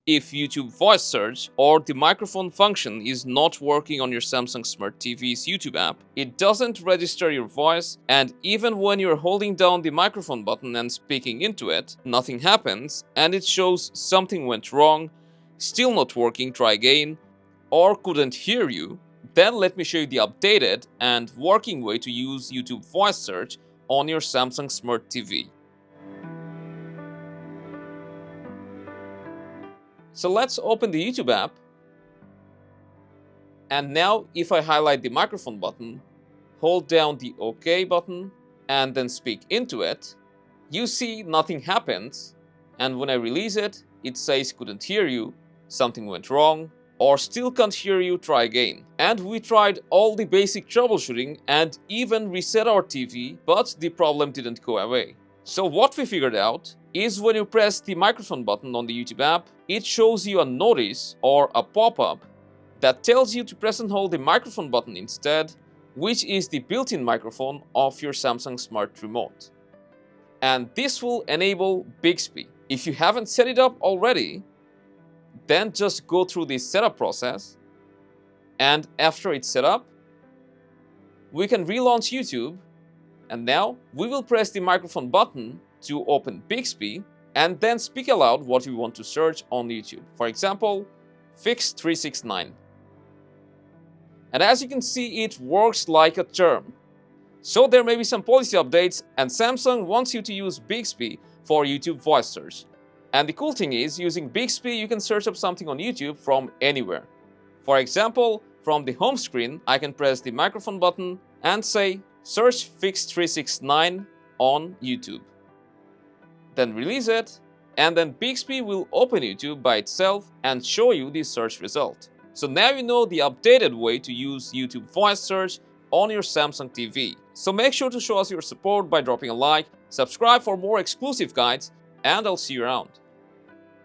If YouTube voice search or the microphone function is not working on your Samsung Smart TV's YouTube app, it doesn't register your voice, and even when you're holding down the microphone button and speaking into it, nothing happens and it shows something went wrong, still not working, try again, or couldn't hear you, then let me show you the updated and working way to use YouTube voice search on your Samsung Smart TV. So let's open the YouTube app, and now if I highlight the microphone button, hold down the OK button, and then speak into it, you see nothing happens, and when I release it, it says couldn't hear you, something went wrong, or still can't hear you, try again. And we tried all the basic troubleshooting and even reset our TV, but the problem didn't go away. So what we figured out is when you press the microphone button on the YouTube app, it shows you a notice or a pop-up that tells you to press and hold the microphone button instead, which is the built-in microphone of your Samsung Smart Remote. And this will enable Bixby. If you haven't set it up already, then just go through the setup process, and after it's set up, we can relaunch YouTube, and now we will press the microphone button to open Bixby and then speak aloud what we want to search on YouTube. For example, Fix 369. And as you can see, it works like a charm. So there may be some policy updates, and Samsung wants you to use Bixby for YouTube voice search. And the cool thing is, using Bixby, you can search up something on YouTube from anywhere. For example, from the home screen, I can press the microphone button and say, search Fix 369 on YouTube. Then release it, and then Bixby will open YouTube by itself and show you the search result. So now you know the updated way to use YouTube voice search on your Samsung TV. So make sure to show us your support by dropping a like, subscribe for more exclusive guides, and I'll see you around.